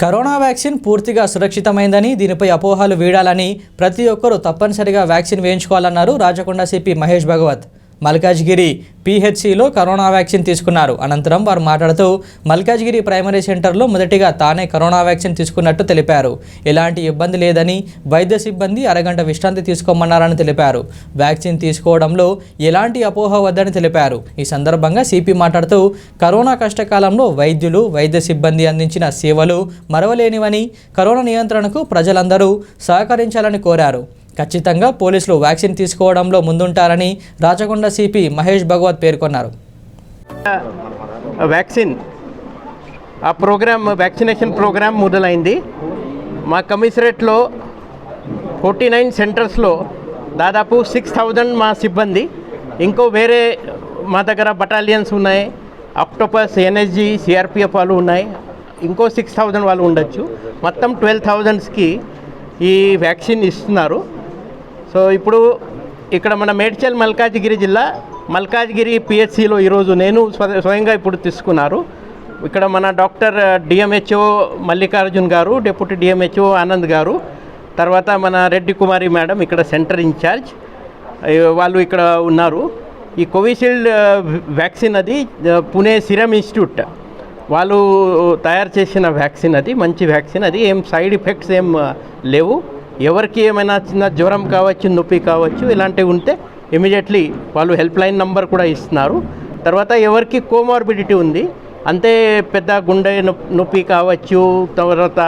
Corona vaccine పూర్తిగా సురక్షితమైందని దీనిపై అపోహలు వీడాలని ప్రతి ఒక్కరూ తప్పనిసరిగా వ్యాక్సిన్ వేయించుకోవాలన్నారు రాచకొండ సిపి మహేష్ భగవత్. మల్కాజ్గిరి పిహెచ్సిలో కరోనా వ్యాక్సిన్ తీసుకున్నారు. అనంతరం వారు మాట్లాడుతూ మల్కాజ్గిరి ప్రైమరీ సెంటర్లో మొదటిగా తానే కరోనా వ్యాక్సిన్ తీసుకున్నట్టు తెలిపారు. ఎలాంటి ఇబ్బంది లేదని, వైద్య సిబ్బంది అరగంట విశ్రాంతి తీసుకోమన్నారని తెలిపారు. వ్యాక్సిన్ తీసుకోవడంలో ఎలాంటి అపోహ వద్దని తెలిపారు. ఈ సందర్భంగా సిపి మాట్లాడుతూ కరోనా కష్టకాలంలో వైద్యులు, వైద్య సిబ్బంది అందించిన సేవలు మరవలేనివని, కరోనా నియంత్రణకు ప్రజలందరూ సహకరించాలని కోరారు. ఖచ్చితంగా పోలీసులు వ్యాక్సిన్ తీసుకోవడంలో ముందుంటారని రాచకొండ సిపి మహేష్ భగవత్ పేర్కొన్నారు. వ్యాక్సినేషన్ ప్రోగ్రామ్ మొదలైంది. మా కమిషనరేట్లో 49 సెంటర్స్లో దాదాపు 6000 మా సిబ్బంది, ఇంకో వేరే మా దగ్గర బటాలియన్స్ ఉన్నాయి, ఆక్టోపస్, ఎన్ఎస్జీ, సిఆర్పిఎఫ్ వాళ్ళు ఉన్నాయి, ఇంకో 6000 వాళ్ళు ఉండొచ్చు. మొత్తం 12,000కి ఈ వ్యాక్సిన్ ఇస్తున్నారు. సో ఇప్పుడు ఇక్కడ మన మేడ్చల్ మల్కాజ్గిరి జిల్లా మల్కాజ్గిరి పిహెచ్సిలో ఈరోజు నేను స్వయంగా ఇప్పుడు తీసుకున్నారు. ఇక్కడ మన డాక్టర్ డిఎంహెచ్ఓ మల్లికార్జున్ గారు, డిప్యూటీ డిఎంహెచ్ఓ ఆనంద్ గారు, తర్వాత మన రెడ్డి కుమారి మేడం ఇక్కడ సెంటర్ ఇన్ఛార్జ్ వాళ్ళు ఇక్కడ ఉన్నారు. ఈ కోవిషీల్డ్ వ్యాక్సిన్ అది పుణే సిరమ్ ఇన్స్టిట్యూట్ వాళ్ళు తయారు చేసిన వ్యాక్సిన్, అది మంచి వ్యాక్సిన్. అది ఏం సైడ్ ఎఫెక్ట్స్ ఏం లేవు. ఎవరికి ఏమైనా చిన్న జ్వరం కావచ్చు, నొప్పి కావచ్చు, ఇలాంటివి ఉంటే ఇమీడియట్లీ వాళ్ళు హెల్ప్ లైన్ నంబర్ కూడా ఇస్తున్నారు. తర్వాత ఎవరికి కోమార్బిడిటీ ఉంది, అంతే పెద్ద గుండె నొప్పి కావచ్చు, తర్వాత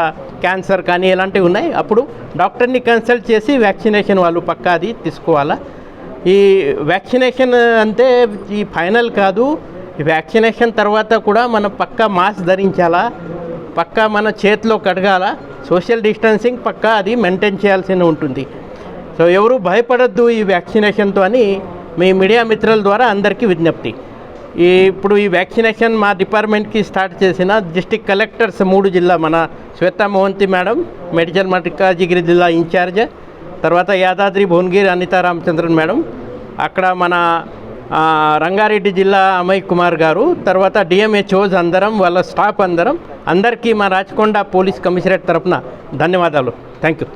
క్యాన్సర్ కానీ ఇలాంటివి ఉన్నాయి, అప్పుడు డాక్టర్ని కన్సల్ట్ చేసి వ్యాక్సినేషన్ వాళ్ళు పక్కా అది తీసుకోవాలా. ఈ వ్యాక్సినేషన్ అంటే ఈ ఫైనల్ కాదు. ఈ వ్యాక్సినేషన్ తర్వాత కూడా మనం పక్కా మాస్క్ ధరించాలా, పక్కా మన చేతిలో కడగాల, సోషల్ డిస్టెన్సింగ్ పక్కా అది మెయింటైన్ చేయాల్సి ఉంటుంది. సో ఎవరు భయపడద్దు ఈ వ్యాక్సినేషన్తో అని మీ మీడియా మిత్రుల ద్వారా అందరికీ విజ్ఞప్తి. ఇప్పుడు ఈ వ్యాక్సినేషన్ మా డిపార్ట్మెంట్కి స్టార్ట్ చేసిన డిస్ట్రిక్ట్ కలెక్టర్స్ 3 జిల్లా, మన శ్వేతా మోహంతి మేడం మేడ్చల్ మల్కాజ్గిరి జిల్లా ఇన్ఛార్జ్, తర్వాత యాదాద్రి భువనగిరి అనితా రామచంద్రన్ మేడం, అక్కడ మన రంగారెడ్డి జిల్లా అమయ్ కుమార్ గారు, తర్వాత డిఎంహెచ్ఓస్ అందరం, వాళ్ళ స్టాఫ్ అందరికీ మా రాచకొండ పోలీస్ కమిషనరేట్ తరఫున ధన్యవాదాలు. Thank you.